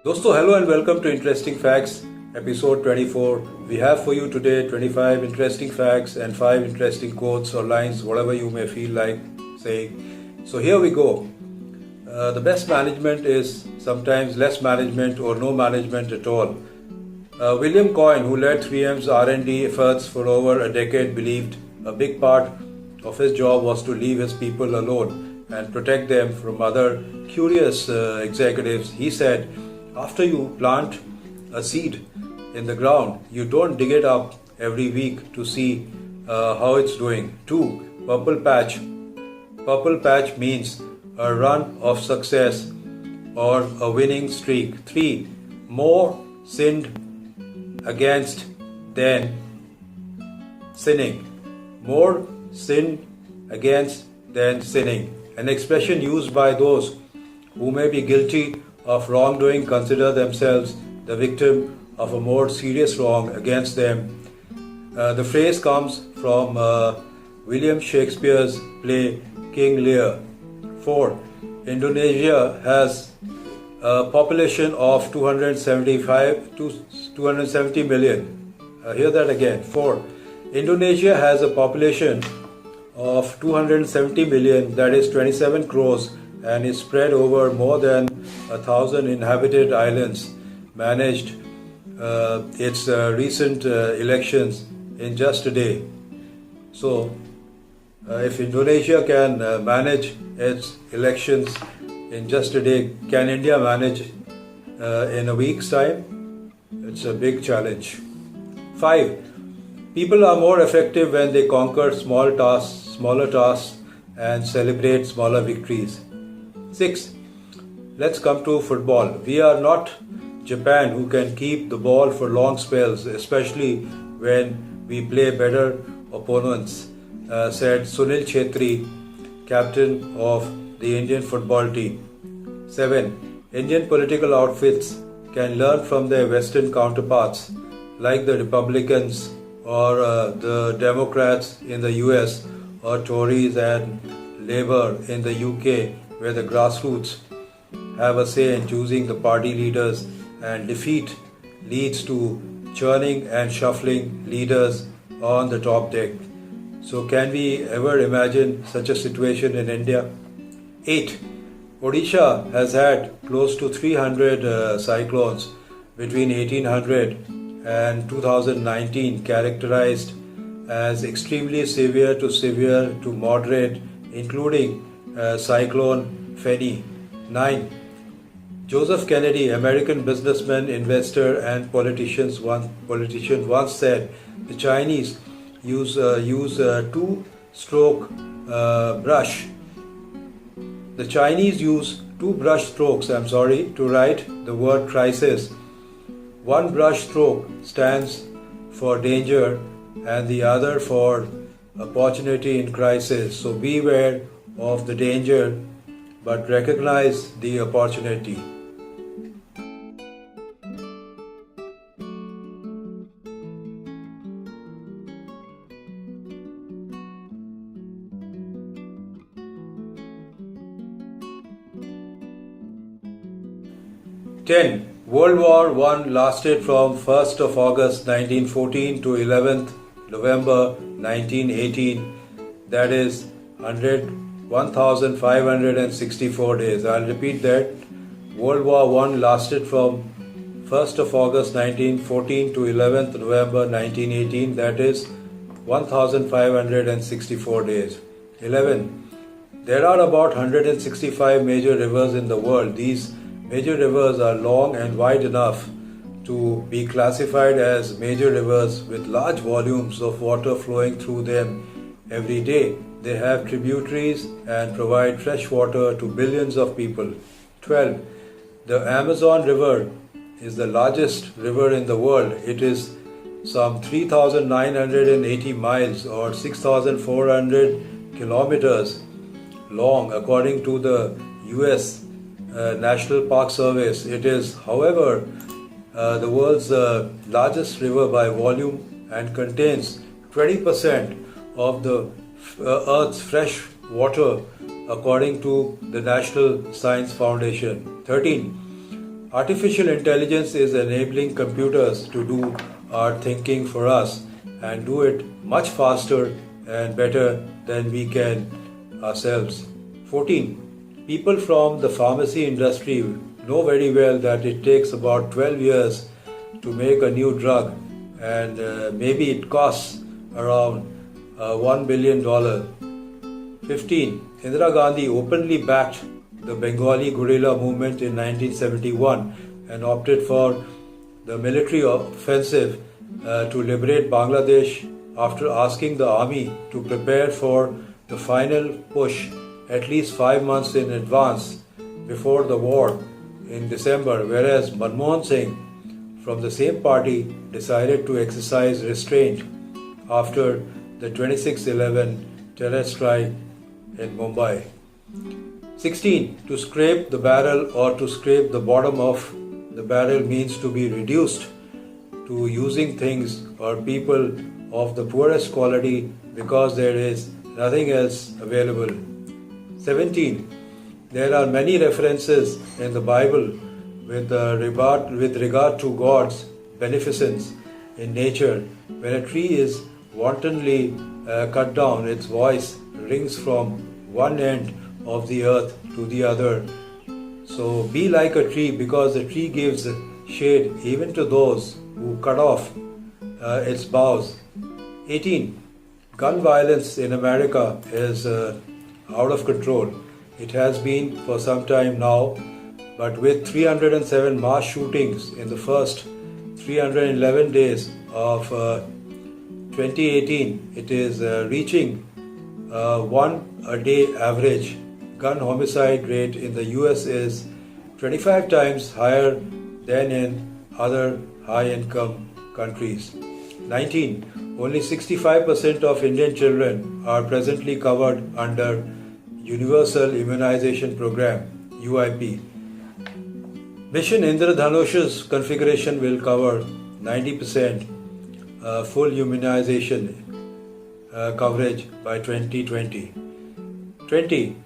Dosto, hello and welcome to Interesting Facts, episode 24. We have for you today 25 interesting facts and 5 interesting quotes or lines, whatever you may feel like saying. So here we go. The best management is sometimes less management or no management at all. William Coyne, who led 3M's R&D efforts for over a decade, believed a big part of his job was to leave his people alone and protect them from other curious executives. He said, after you plant a seed in the ground, you don't dig it up every week to see how it's doing. 2. Purple patch. Purple patch means a run of success or a winning streak. 3. More sinned against than sinning. More sinned against than sinning. An expression used by those who may be guilty of wrongdoing consider themselves the victim of a more serious wrong against them. The phrase comes from William Shakespeare's play King Lear. 4. Indonesia has a population of 270 million. Hear that again. 4. Indonesia has a population of 270 million, that is 27 crores, and is spread over more than 1,000 inhabited islands. Managed its recent elections in just a day. So, if Indonesia can manage its elections in just a day, can India manage in a week's time? It's a big challenge. 5. People are more effective when they conquer smaller tasks, and celebrate smaller victories. 6. Let's come to football. We are not Japan, who can keep the ball for long spells, especially when we play better opponents, said Sunil Chhetri, captain of the Indian football team. 7. Indian political outfits can learn from their Western counterparts, like the Republicans or the Democrats in the US, or Tories and Labour in the UK, where the grassroots have a say in choosing the party leaders, and defeat leads to churning and shuffling leaders on the top deck. So can we ever imagine such a situation in India? 8. Odisha has had close to 300 cyclones between 1800 and 2019, characterized as extremely severe to moderate, including Cyclone Feni. 9. Joseph Kennedy, American businessman, investor, and politician, once said the Chinese use a two-stroke brush. The Chinese use two brush strokes, to write the word crisis. One brush stroke stands for danger and the other for opportunity in crisis. So beware of the danger, but recognize the opportunity. Ten. World War I lasted from 1st of August 1914 to 11th November 1918, that is 1,564 days. I'll repeat that. World War I lasted from 1st of August 1914 to 11th November 1918, that is 1,564 days. 11. There are about 165 major rivers in the world. These major rivers are long and wide enough to be classified as major rivers with large volumes of water flowing through them every day. They have tributaries and provide fresh water to billions of people. 12. The Amazon River is the largest river in the world. It is some 3,980 miles or 6,400 kilometers long, according to the US National Park Service. It is, however, the world's largest river by volume and contains 20% of the Earth's fresh water, according to the National Science Foundation. 13. Artificial intelligence is enabling computers to do our thinking for us and do it much faster and better than we can ourselves. 14. People from the pharmacy industry know very well that it takes about 12 years to make a new drug, and maybe it costs around $1 billion. 15. Indira Gandhi openly backed the Bengali guerrilla movement in 1971 and opted for the military offensive to liberate Bangladesh after asking the army to prepare for the final push at least 5 months in advance before the war in December, whereas Manmohan Singh from the same party decided to exercise restraint after the 26/11 terror strike in Mumbai. 16. To scrape the barrel or to scrape the bottom of the barrel means to be reduced to using things or people of the poorest quality because there is nothing else available. 17. There are many references in the Bible with regard to God's beneficence in nature. When a tree is wantonly cut down, its voice rings from one end of the earth to the other. So be like a tree, because the tree gives shade even to those who cut off its boughs. 18. Gun violence in America is out of control. It has been for some time now, but with 307 mass shootings in the first 311 days of 2018, it is reaching one a day average. Gun homicide rate in the US is 25 times higher than in other high-income countries. 19. Only 65% of Indian children are presently covered under Universal Immunization Program, UIP. Mission Indradhanush's configuration will cover 90% full immunization coverage by 2020. 20.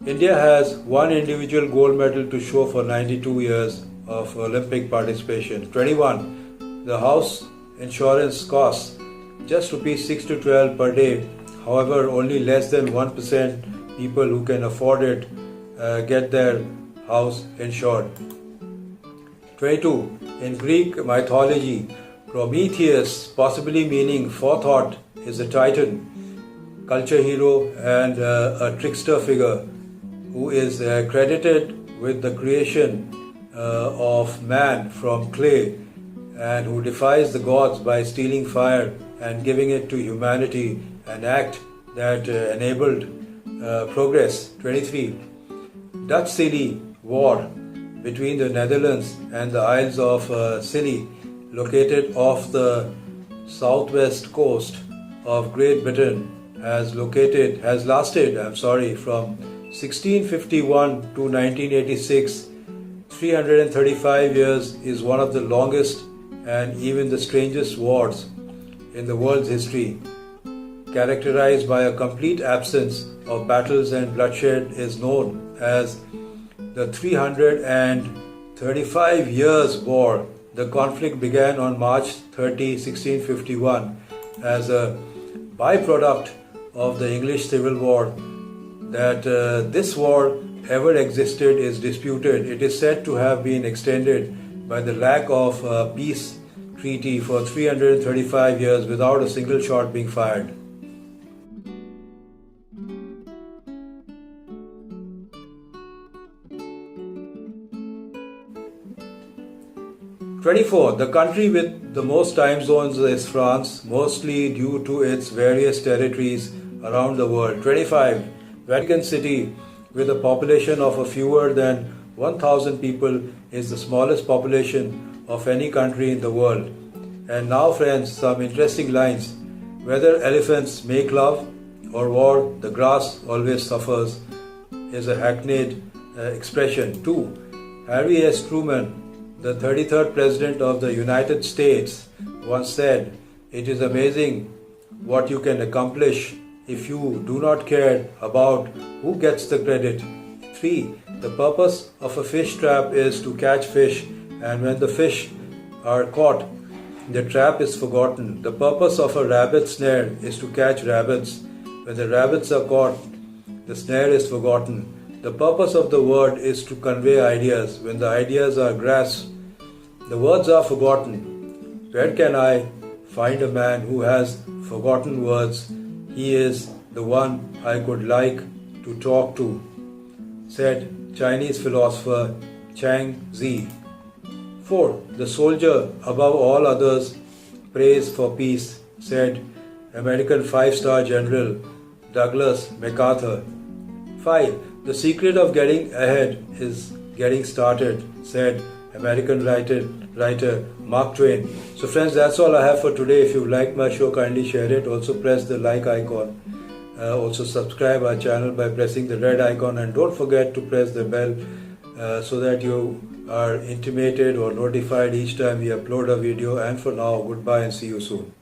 India has one individual gold medal to show for 92 years of Olympic participation. 21. The house insurance costs just rupees 6 to 12 per day. However, only less than 1% people who can afford it get their house insured. 22. In Greek mythology, Prometheus, possibly meaning forethought, is a titan, culture hero and a trickster figure who is credited with the creation of man from clay, and who defies the gods by stealing fire and giving it to humanity, an act that enabled progress. 23. Dutch-scilly war between the Netherlands and the Isles of Scilly, located off the southwest coast of Great Britain, has lasted from 1651 to 1986. 335 years is one of the longest and even the strangest wars in the world's history. Characterized by a complete absence of battles and bloodshed, is known as the 335 Years' War. The conflict began on March 30, 1651 as a byproduct of the English Civil War. That this war ever existed is disputed. It is said to have been extended by the lack of peace treaty for 335 years without a single shot being fired. '24. The country with the most time zones is France, mostly due to its various territories around the world. 25. Vatican City, with a population of fewer than 1,000 people, is the smallest population of any country in the world And now friends, some interesting lines. Whether elephants make love or war, the grass always suffers is a hackneyed expression. 2. Harry S. Truman, the 33rd President of the United States, once said, "It is amazing what you can accomplish if you do not care about who gets the credit." 3. The purpose of a fish trap is to catch fish, and when the fish are caught, the trap is forgotten. The purpose of a rabbit snare is to catch rabbits. When the rabbits are caught, the snare is forgotten. The purpose of the word is to convey ideas. When the ideas are grasped, the words are forgotten. Where can I find a man who has forgotten words? He is the one I could like to talk to, said Chinese philosopher Chang Zi. 4. The soldier above all others prays for peace, said American 5-star General Douglas MacArthur. 5. The secret of getting ahead is getting started, said American writer Mark Twain. So friends, that's all I have for today. If you liked my show, kindly share it. Also press the like icon. Also subscribe our channel by pressing the red icon, and don't forget to press the bell so that you are intimated or notified each time we upload a video. And for now, goodbye and see you soon.